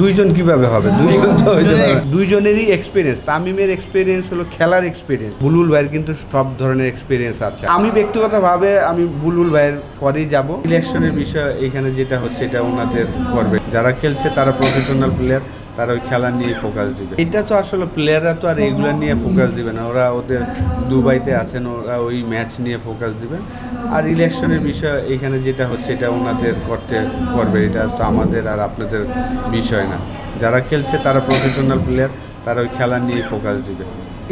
দুইজন কিভাবে হবে? দুইজন তো হইতে পারে। দুইজনেরই এক্সপিরিয়েন্স। তামিমের এক্সপিরিয়েন্স হলো খেলার এক্সপিরিয়েন্স, বুলবুল ভাইয়ের কিন্তু সব ধরনের এক্সপিরিয়েন্স আছে। আমি ব্যক্তিগতভাবে আমি বুলবুল ভাইয়ের পরেই যাব। ইলেকশনের বিষয় এখানে যেটা হচ্ছে এটা ওনাদের করবে, যারা খেলছে তারা প্রফেশনাল প্লেয়ার, তারা ওই খেলা নিয়ে ফোকাস দিবে। এটা তো আসলে প্লেয়াররা তো আর এগুলো নিয়ে ফোকাস দিবে না, ওরা ওদের দুবাইতে আছেন, ওরা ওই ম্যাচ নিয়ে ফোকাস দিবে। আর ইলেকশনের বিষয় এখানে যেটা হচ্ছে এটা ওনাদের করবে, এটা তো আমাদের আর আপনাদের বিষয় না। যারা খেলছে তারা প্রফেশনাল প্লেয়ার, তারা ওই খেলা নিয়ে ফোকাস দিবে।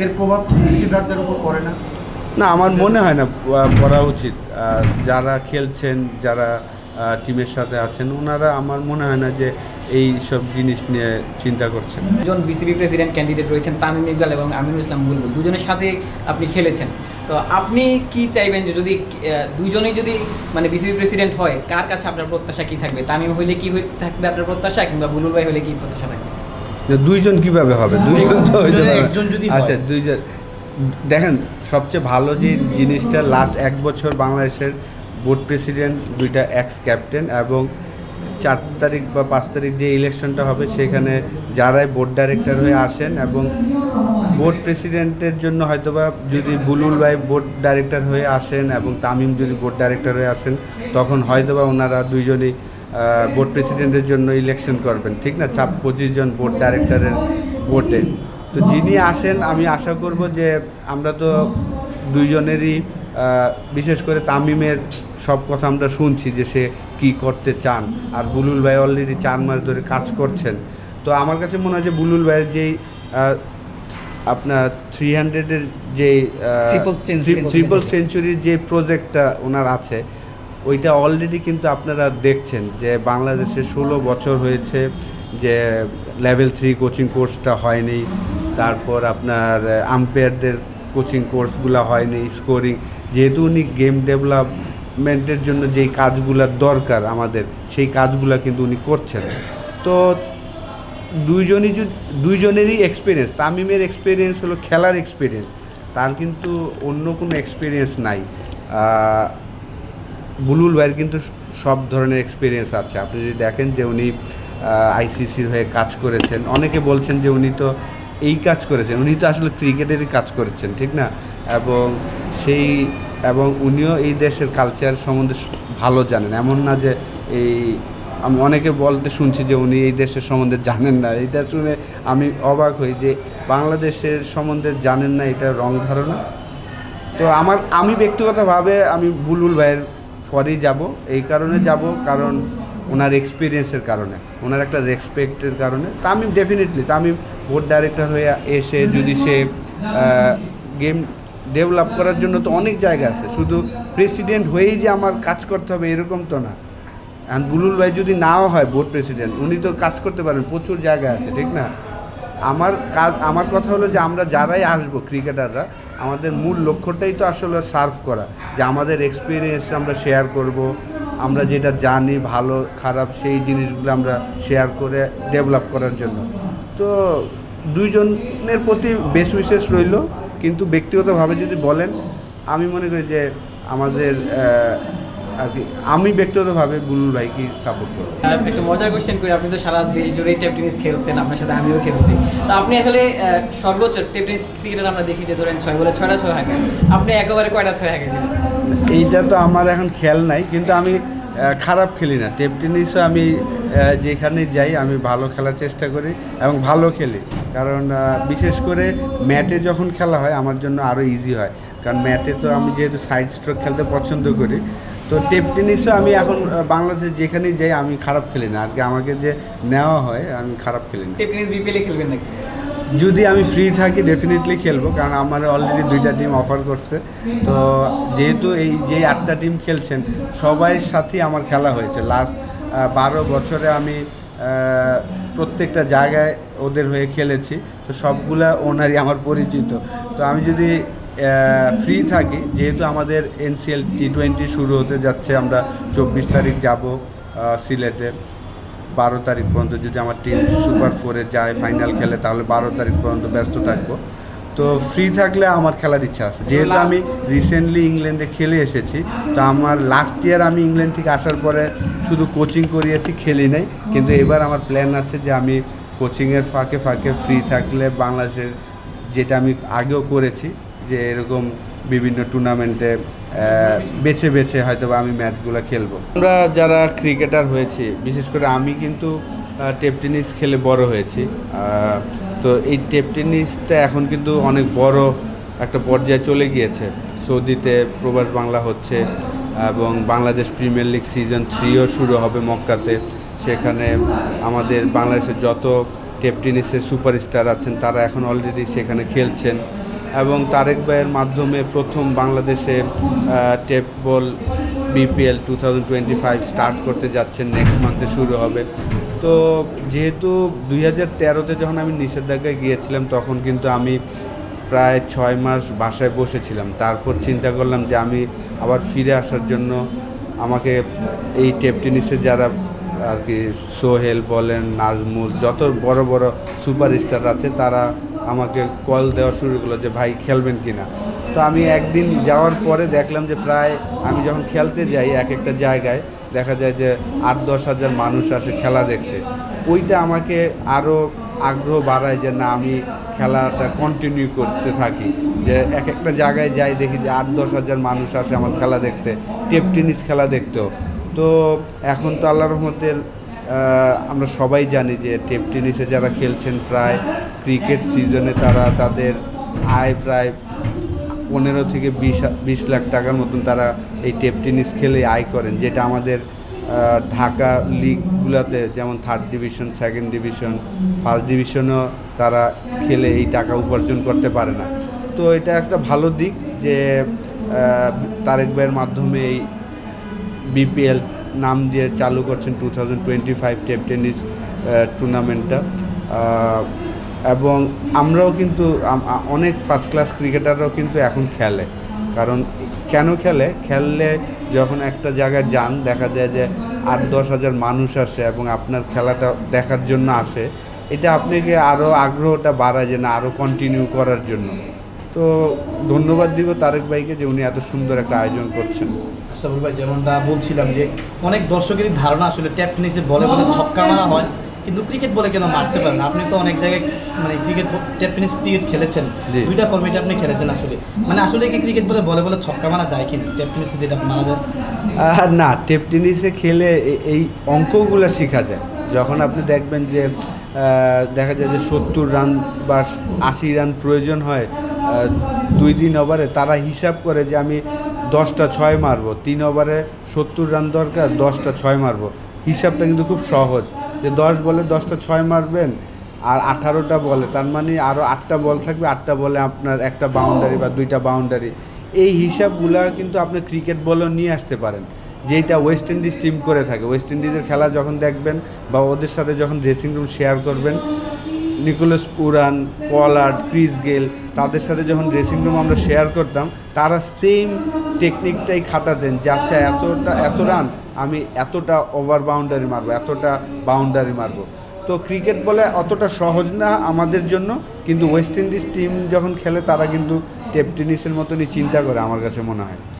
এর প্রভাব ক্রিকেটারদের উপর পড়ে না? না, আমার মনে হয় না পড়া উচিত। যারা খেলছেন, যারা টিমের সাথে আছেন, ওনারা আমার মনে হয় না যে এই সব জিনিস নিয়ে চিন্তা করছেন। দুজন বিসিবি প্রেসিডেন্ট ক্যান্ডিডেট রয়েছেন, তামিম ইকবাল এবং আমিনুল ইসলাম বুলবুল, দুজনের সাথে আপনি খেলেছেন। তো আপনি কি চাইবেন যে যদি দুজনেই যদি মানে বিসিবি প্রেসিডেন্ট হয়, কার কাছে আপনার প্রত্যাশা কি থাকবে? তামিম হইলে কি থাকবে আপনার প্রত্যাশা, কিংবা বুলবুল ভাই হলে কি প্রত্যাশা থাকবে? দুইজন কিভাবে হবে? দুইজন তো হইতে পারে। একজন যদি আচ্ছা, দুইজন দেখেন, সবচেয়ে ভালো যে জিনিসটা লাস্ট 1 বছর বাংলাদেশের বোর্ড প্রেসিডেন্ট দুইটা এক্স ক্যাপ্টেন, এবং 4 তারিখ বা 5 তারিখ যে ইলেকশনটা হবে সেখানে যারাই বোর্ড ডাইরেক্টর হয়ে আসেন, এবং বোর্ড প্রেসিডেন্টের জন্য হয়তোবা যদি বুলবুল ভাই বোর্ড ডাইরেক্টর হয়ে আসেন এবং তামিম যদি বোর্ড ডাইরেক্টর হয়ে আসেন, তখন হয়তোবা ওনারা দুইজনই বোর্ড প্রেসিডেন্টের জন্য ইলেকশন করবেন, ঠিক না? 25 জন বোর্ড ডাইরেক্টরের ভোটে। তো যিনি আসেন, আমি আশা করব যে আমরা তো দুইজনেরই বিশেষ করে তামিমের সব কথা আমরা শুনছি যে সে কি করতে চান, আর বুলবুল ভাই অলরেডি 4 মাস ধরে কাজ করছেন। তো আমার কাছে মনে হয় যে বুলবুল ভাইয়ের যেই আপনার 300-এর যে ট্রিপল সেঞ্চুরির যে প্রজেক্টটা ওনার আছে, ওইটা অলরেডি কিন্তু আপনারা দেখছেন যে বাংলাদেশে 16 বছর হয়েছে যে লেভেল 3 কোচিং কোর্সটা হয়নি, তারপর আপনার আম্পায়ারদের কোচিং কোর্সগুলো হয়নি, স্কোরিং, যেহেতু উনি গেম ডেভেলপমেন্টের জন্য যেই কাজগুলোর দরকার আমাদের, সেই কাজগুলো কিন্তু উনি করছেন। তো দুইজনেরই এক্সপিরিয়েন্স। তামিমের এক্সপিরিয়েন্স হলো খেলার এক্সপিরিয়েন্স, তার কিন্তু অন্য কোনো এক্সপিরিয়েন্স নাই। বুলবুল ভাইয়ের কিন্তু সব ধরনের এক্সপিরিয়েন্স আছে। আপনি যদি দেখেন যে উনি আইসিসির হয়ে কাজ করেছেন, অনেকে বলছেন যে উনি তো এই কাজ করেছেন, উনি তো আসলে ক্রিকেটেরই কাজ করেছেন, ঠিক না? এবং উনিও এই দেশের কালচার সম্বন্ধে ভালো জানেন, এমন না যে আমি অনেকে বলতে শুনছি যে উনি এই দেশের সম্বন্ধে জানেন না। এটা শুনে আমি অবাক হই যে বাংলাদেশের সম্বন্ধে জানেন না, এটা রং ধারণা। তো আমি ব্যক্তিগতভাবে আমি বুলবুল ভাইয়ের পরেই যাব। এই কারণে যাব কারণ ওনার এক্সপিরিয়েন্সের কারণে, ওনার একটা রেসপেক্টের কারণে। Tamim definitely, Tamim board director হয়ে এসে যদি সে গেম ডেভেলপ করার জন্য তো অনেক জায়গা আছে, শুধু প্রেসিডেন্ট হয়েই যে আমার কাজ করতে হবে এরকম তো না। আর বুলবুল ভাই যদি নাও হয় বোর্ড প্রেসিডেন্ট, উনি তো কাজ করতে পারেন, প্রচুর জায়গা আছে, ঠিক না? আমার কথা হলো যে আমরা যারাই আসবো ক্রিকেটাররা, আমাদের মূল লক্ষ্যটাই তো আসলে সার্ভ করা, যে আমাদের এক্সপিরিয়েন্স আমরা শেয়ার করব, আমরা যেটা জানি ভালো খারাপ সেই জিনিসগুলো আমরা শেয়ার করে ডেভেলপ করার জন্য। তো দুইজনের প্রতি বেস্ট উইশেস রইল, কিন্তু ব্যক্তিগতভাবে যদি বলেন, আমি মনে করি যে আমাদের আর কি, আমি ব্যক্তিগতভাবে বুলবুল ভাইকে সাপোর্ট করব। একটু মজার কোশ্চেন করি, আপনি তো সারা দেশ জুড়েই টেবিল টেনিস খেলছেন, আপনার সাথে আমিও খেলছি। তো আপনি আসলে সর্বোচ্চ টেবিল টেনিস ক্রিকেটার আমরা দেখি যে ধরেন 6 বলে 6টা 6 হাঁকে, আপনি একেবারে কয়টা 6 হাঁকেছেন? এইটা তো আমার এখন খেয়াল নাই, কিন্তু আমি খারাপ খেলি না। টেবিল টেনিসও আমি যেখানে যাই আমি ভালো খেলার চেষ্টা করি এবং ভালো খেলি, কারণ বিশেষ করে ম্যাটে যখন খেলা হয় আমার জন্য আরও ইজি হয়, কারণ ম্যাটে তো আমি যেহেতু সাইড স্ট্রোক খেলতে পছন্দ করি। তো টেবিল টেনিসও আমি এখন বাংলাদেশে যেখানেই যাই আমি খারাপ খেলি না, আর কি আমাকে যে নেওয়া হয় আমি খারাপ খেলি না। টেবিল টেনিস বিপিএলে খেলবেন নাকি? যদি আমি ফ্রি থাকি ডেফিনেটলি খেলবো, কারণ আমার অলরেডি 2টা টিম অফার করছে। তো যেহেতু এই যে 8টা টিম খেলছেন সবার সাথেই আমার খেলা হয়েছে লাস্ট 12 বছরে, আমি প্রত্যেকটা জায়গায় ওদের হয়ে খেলেছি, তো সবগুলা ওনারই আমার পরিচিত। তো আমি যদি ফ্রি থাকি, যেহেতু আমাদের NCL T20 শুরু হতে যাচ্ছে, আমরা 24 তারিখ যাব সিলেটে, 12 তারিখ পর্যন্ত যদি আমার টিম সুপার 4-এ যায় ফাইনাল খেলে, তাহলে 12 তারিখ পর্যন্ত ব্যস্ত থাকবো। তো তো ফ্রি থাকলে আমার খেলার ইচ্ছা আছে, যেহেতু আমি রিসেন্টলি ইংল্যান্ডে খেলে এসেছি। তো আমার লাস্ট ইয়ার আমি ইংল্যান্ড থেকে আসার পরে শুধু কোচিং করিয়েছি, খেলি নাই। কিন্তু এবার আমার প্ল্যান আছে যে আমি কোচিংয়ের ফাঁকে ফাঁকে ফ্রি থাকলে বাংলাদেশের, যেটা আমি আগেও করেছি, যে এরকম বিভিন্ন টুর্নামেন্টে বেছে বেছে হয়তো আমি ম্যাচগুলো খেলবো। আমরা যারা ক্রিকেটার হয়েছি, বিশেষ করে আমি কিন্তু টেপ টেনিস খেলে বড় হয়েছি। তো এই টেপ টেনিসটা এখন কিন্তু অনেক বড় একটা পর্যায়ে চলে গিয়েছে। সৌদিতে প্রবাস বাংলা হচ্ছে এবং বাংলাদেশ প্রিমিয়ার লিগ সিজন 3ও শুরু হবে মক্কাতে। সেখানে আমাদের বাংলাদেশের যত টেপ টেনিসের সুপারস্টার আছেন তারা এখন অলরেডি সেখানে খেলছেন, এবং তারেক ভাইয়ের মাধ্যমে প্রথম বাংলাদেশে টেপ বল বিপিএল 2025 স্টার্ট করতে যাচ্ছেন, নেক্সট মান্থে শুরু হবে। তো যেহেতু 2013-তে যখন আমি নিষেধাজ্ঞায় গিয়েছিলাম, তখন কিন্তু আমি প্রায় 6 মাস বাসায় বসেছিলাম। তারপর চিন্তা করলাম যে আমি আবার ফিরে আসার জন্য আমাকে এই টেপ টেনিসে যারা আর কি সোহেল বলেন, নাজমুল, যত বড় বড় সুপারস্টার আছে তারা আমাকে কল দেওয়া শুরু করলো যে ভাই খেলবেন কি না। তো আমি একদিন যাওয়ার পরে দেখলাম যে প্রায় আমি যখন খেলতে যাই এক একটা জায়গায় দেখা যায় যে 8-10 হাজার মানুষ আসে খেলা দেখতে। ওইটা আমাকে আরও আগ্রহ বাড়ায় যে না, আমি খেলাটা কন্টিনিউ করতে থাকি। যে এক একটা জায়গায় যাই, দেখি যে 8-10 হাজার মানুষ আসে আমার খেলা দেখতে, টেপ টেনিস খেলা দেখতেও। তো এখন তো আল্লাহর রহমতের আমরা সবাই জানি যে টেপ টেনিসে যারা খেলছেন প্রায় ক্রিকেট সিজনে তারা তাদের আয় প্রায় 15 থেকে 20 লাখ টাকার মতন তারা এই টেপ টেনিস খেলে আয় করেন, যেটা আমাদের ঢাকা লিগগুলোতে যেমন 3rd division, 2nd division, 1st ডিভিশনও তারা খেলে এই টাকা উপার্জন করতে পারে না। তো এটা একটা ভালো দিক যে তারেক ভাইয়ের মাধ্যমে এই বিপিএল নাম দিয়ে চালু করছেন 2025 টেপ টেনিস টুর্নামেন্টটা। এবং আমরাও কিন্তু অনেক ফার্স্ট ক্লাস ক্রিকেটাররাও কিন্তু এখন খেলে। কারণ কেন খেললে যখন একটা জায়গায় যান, দেখা যায় যে 8-10 হাজার মানুষ আসে এবং আপনার খেলাটা দেখার জন্য আসে, এটা আপনাকে আরও আগ্রহটা বাড়ায় যে না, আরও কন্টিনিউ করার জন্য। তো ধন্যবাদ দিব তারেক ভাইকে যে উনি এত সুন্দর একটা আয়োজন করছেন। আশরাফুল ভাই, যেমনটা বলছিলাম যে অনেক দর্শকেরই ধারণা আসলে ট্যাপ টেনিসে বলে ছক্কা মারা হয়, কিন্তু ক্রিকেট বলে কেন মারতে পারেন না। আপনি তো অনেক জায়গায় মানে ট্যাপ টেনিস ক্রিকেট খেলেছেন, দুইটা ফর্মেটে আপনি খেলেছেন। আসলে কি ক্রিকেট বলে ছক্কা মারা যায় কি ট্যাপ টেনিসে যেটা মারা যায়? না, টেপ টেনিসে খেলে এই অঙ্কগুলো শেখা যায়। যখন আপনি দেখবেন যে দেখা যায় যে 70 রান বা 80 রান প্রয়োজন হয় 2-3 ওভারে, তারা হিসাব করে যে আমি 10টা 6 মারবো, 3 ওভারে 70 রান দরকার, 10টা 6 মারবো। হিসাবটা কিন্তু খুব সহজ, যে 10 বলে 10টা 6 মারবেন, আর 18টা বলে তার মানে আরও 8টা বল থাকবে, 8টা বলে আপনার একটা বাউন্ডারি বা 2টা বাউন্ডারি। এই হিসাবগুলা কিন্তু আপনি ক্রিকেট বলেও নিয়ে আসতে পারেন, যেটা ওয়েস্ট ইন্ডিজ টিম করে থাকে। ওয়েস্ট ইন্ডিজের খেলা যখন দেখবেন বা ওদের সাথে যখন ড্রেসিং রুম শেয়ার করবেন, নিকোলাস পুরান, পলার্ড, ক্রিস গেল, তাদের সাথে যখন ড্রেসিং রুম আমরা শেয়ার করতাম, তারা সেম টেকনিকটাই খাটাতেন যে আচ্ছা এত রান আমি এতটা ওভার বাউন্ডারি মারবো, এতটা বাউন্ডারি মারবো। তো ক্রিকেট বলে অতটা সহজ না আমাদের জন্য, কিন্তু ওয়েস্ট ইন্ডিজ টিম যখন খেলে তারা কিন্তু টেপ টেনিসের মতনই চিন্তা করে আমার কাছে মনে হয়।